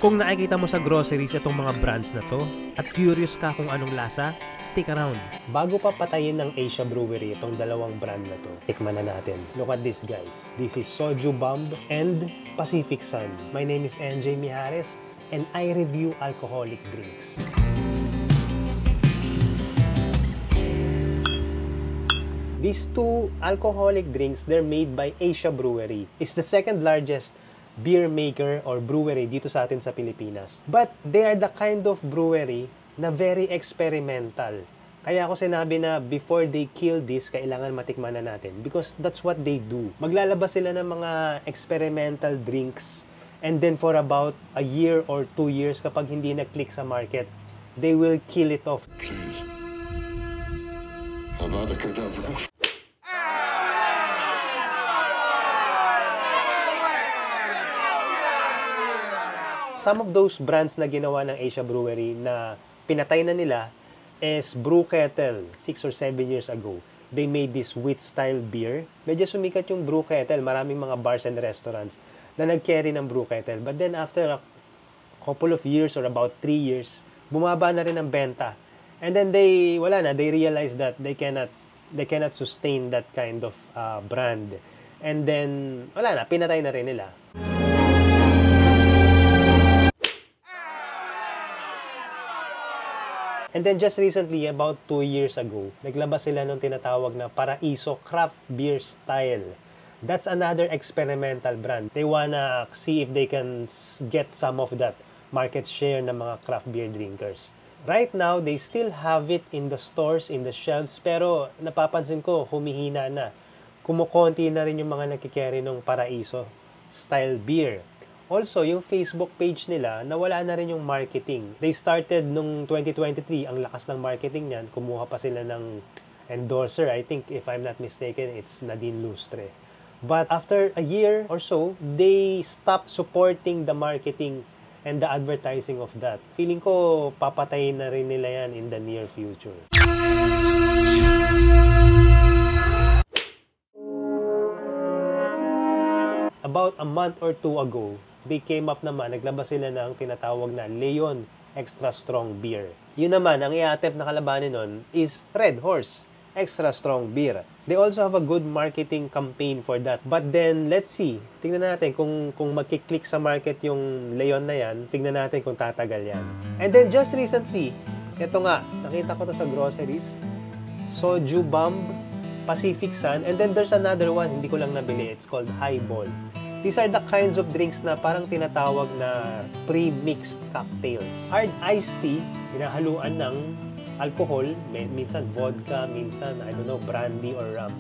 Kung nakikita mo sa groceries itong mga brands na to at curious ka kung anong lasa, stick around. Bago pa patayin ng Asia Brewery itong dalawang brand na to, tikman na natin. Look at this guys. This is Soju Bomb and Pacific Sun. My name is NJ Mijares and I review alcoholic drinks. These two alcoholic drinks, they're made by Asia Brewery. It's the second largest beer maker or brewery dito sa atin sa Pilipinas. But they are the kind of brewery na very experimental. Kaya ako sinabi na before they kill this, kailangan matikman na natin. Because that's what they do. Maglalabas sila ng mga experimental drinks. And then for about a year or 2 years, kapag hindi nag-click sa market, they will kill it off. Please. Avada Kedavra. Some of those brands na ginawa ng Asia Brewery na pinatay na nila is Brew Kettle 6 or 7 years ago. They made this wheat-style beer. Medyo sumikat yung Brew Kettle. Maraming mga bars and restaurants na nag-carry ng Brew Kettle. But then after a couple of years or about 3 years, bumaba na rin ang benta. And then they realized that they cannot sustain that kind of brand. And then, pinatay na rin nila. And then just recently, about 2 years ago, naglabas sila ng tinatawag na Paraiso Craft Beer Style. That's another experimental brand. They wanna see if they can get some of that market share ng mga craft beer drinkers. Right now, they still have it in the stores, in the shelves, pero napapansin ko, humihina na. Kumukonti na rin yung mga nakikerry ng Paraiso Style Beer. Also, yung Facebook page nila, nawala na rin yung marketing. They started nung 2023, ang lakas ng marketing niyan. Kumuha pa sila ng endorser. I think, if I'm not mistaken, it's Nadine Lustre. But after a year or so, they stopped supporting the marketing and the advertising of that. Feeling ko, papatayin na rin nila yan in the near future. About a month or 2 ago, they came up naman, naglabas sila ng tinatawag na Leon Extra Strong Beer. Yun naman, ang i-attempt na kalabanin nun is Red Horse Extra Strong Beer. They also have a good marketing campaign for that. But then, let's see. Tingnan natin kung magkiklik sa market yung Leon na yan. Tingnan natin kung tatagal yan. And then, just recently, ito nga, nakita ko to sa groceries. Soju Bomb, Pacific Sun, and then there's another one, hindi ko lang nabili. It's called Highball. These are the kinds of drinks na parang tinatawag na pre-mixed cocktails. Hard iced tea, hinahaluan ng alcohol, minsan vodka, minsan, I don't know, brandy or rum.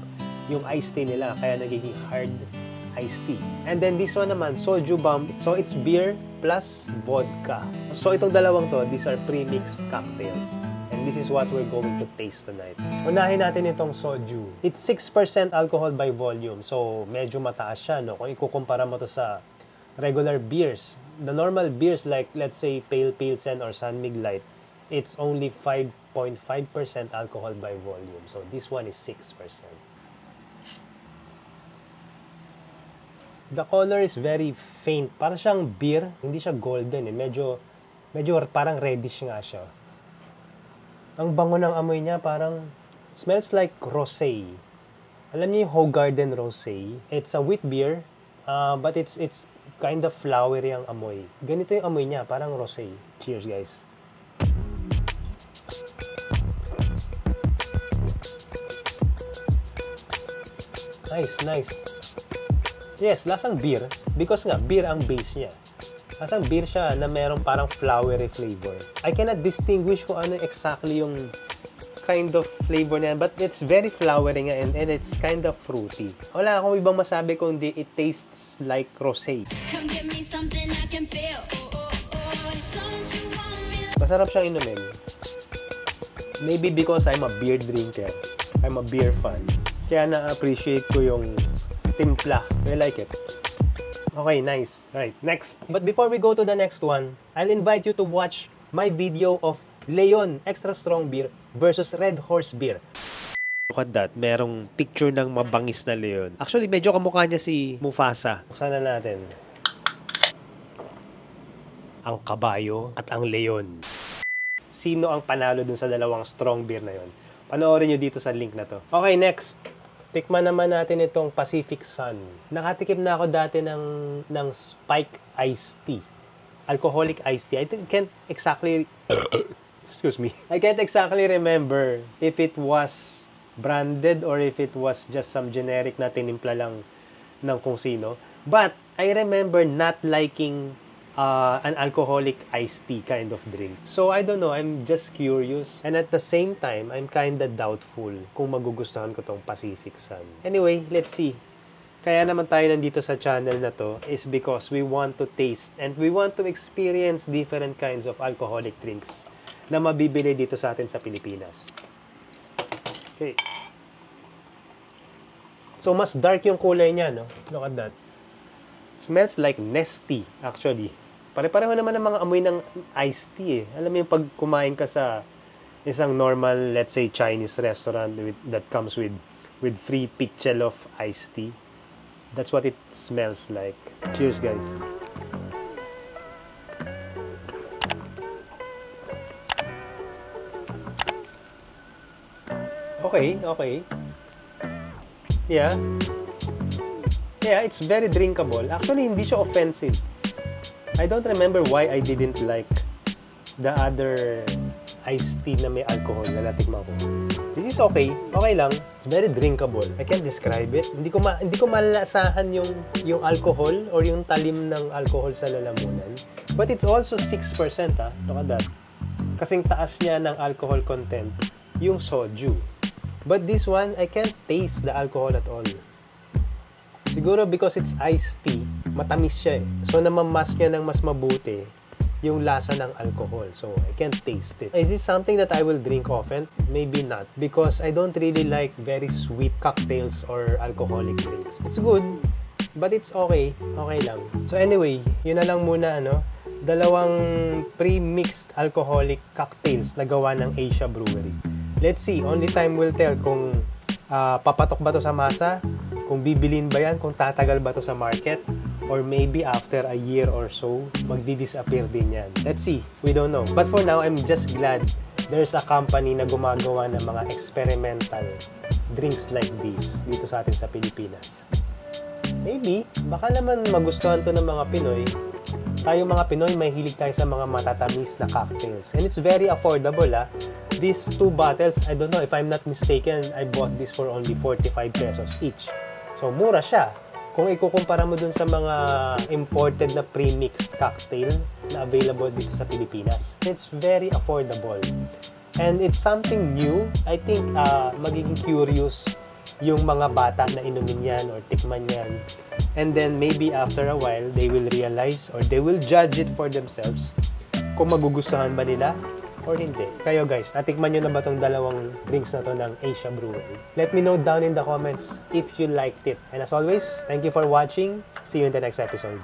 Yung iced tea nila, kaya nagiging hard iced tea. And then this one naman, Soju Bomb. So it's beer plus vodka. So itong dalawang to, these are pre-mixed cocktails. And this is what we're going to taste tonight. Unahin natin itong soju. It's 6% alcohol by volume. So, medyo mataas siya, no? Kung ikukumpara mo to sa regular beers. The normal beers like, let's say, Pale Pilsen or San Mig Light, it's only 5.5% alcohol by volume. So, this one is 6%. The color is very faint. Parang siyang beer. Hindi siya golden, eh. Medyo parang reddish nga siya. Ang bango ng amoy niya, parang smells like rosé. Alam niyo yung Hoegaarden Rosé? It's a wheat beer, but it's kind of flowery ang amoy. Ganito yung amoy niya, parang rosé. Cheers, guys. Nice. Yes, lasang beer. Because nga, beer ang base niya. Lasang beer siya na merong parang flowery flavor. I cannot distinguish kung ano exactly yung kind of flavor niya, but it's very flowery nga and it's kind of fruity. Wala akong ibang masabi kung di it tastes like rosé. Masarap siyang inumin. Maybe because I'm a beer drinker. I'm a beer fan. Kaya na-appreciate ko yung timpla. I like it. Okay, nice. Right, next. But before we go to the next one, I'll invite you to watch my video of Leon Extra Strong Beer versus Red Horse Beer. Look at that, merong picture ng mabangis na Leon. Actually, medyo kamukha niya si Mufasa. Buksan na natin. ang kabayo at ang leon. Sino ang panalo dun sa dalawang strong beer na yon? Panoorin nyo dito sa link na to. Okay, next. Tikman naman natin itong Pacific Sun. Nakatikim na ako dati ng Spike Iced Tea. Alcoholic iced tea. I can't exactly... Excuse me. I can't exactly remember if it was branded or if it was just some generic na tinimpla lang ng kung sino. But I remember not liking an alcoholic iced tea kind of drink. So I don't know, I'm just curious. And at the same time, I'm kinda doubtful kung magugustuhan ko tong Pacific Sun. Anyway, let's see. Kaya naman tayo nandito sa channel na to is because we want to taste and we want to experience different kinds of alcoholic drinks na mabibili dito sa atin sa Pilipinas. Okay. So, mas dark yung kulay niya, no? Look at that. It smells like Nestea, actually. Pare-pareho naman ang mga amoy ng iced tea, eh. Alam mo yung pag kumain ka sa isang normal, let's say, Chinese restaurant that comes with free pitchel of iced tea. That's what it smells like. Cheers, guys. Okay. Yeah, it's very drinkable. Actually, hindi siya offensive. I don't remember why I didn't like the other iced tea na may alcohol na natikman ko. This is okay. Okay lang. It's very drinkable. I can't describe it. Hindi ko malalasahan yung alcohol or yung talim ng alcohol sa lalamunan. But it's also 6%, ah. Look at that. Kasing taas niya ng alcohol content yung soju. But this one, I can't taste the alcohol at all. Siguro because it's iced tea, matamis siya eh. So, namamas niya ng mas mabuti yung lasa ng alcohol. So, I can't taste it. Is this something that I will drink often? Maybe not. Because I don't really like very sweet cocktails or alcoholic drinks. It's good, but it's okay. Okay lang. So, anyway, yun na lang muna, ano? Dalawang pre-mixed alcoholic cocktails na gawa ng Asia Brewery. Let's see, only time will tell kung papatok ba to sa masa, kung bibilin ba yan, kung tatagal ba to sa market, or maybe after a year or so, magdi-disappear din yan. Let's see, we don't know. But for now, I'm just glad there's a company na gumagawa ng mga experimental drinks like this dito sa atin sa Pilipinas. Maybe, baka naman magustuhan to ng mga Pinoy. Tayo mga Pinoy, may hilig tayo sa mga matatamis na cocktails. And it's very affordable, ah. These 2 bottles, I don't know, if I'm not mistaken, I bought this for only 45 pesos each. So, mura siya. Kung ikukumpara mo dun sa mga imported na pre-mixed cocktail na available dito sa Pilipinas. It's very affordable. And it's something new. I think magiging curious yung mga bata na inumin yan or tikman yan. And then maybe after a while, they will realize or they will judge it for themselves kung magugustuhan ba nila or hindi. Kayo guys, natikman nyo na ba tong dalawang drinks na to ng Asia Brewery? Let me know down in the comments if you liked it. And as always, thank you for watching. See you in the next episode.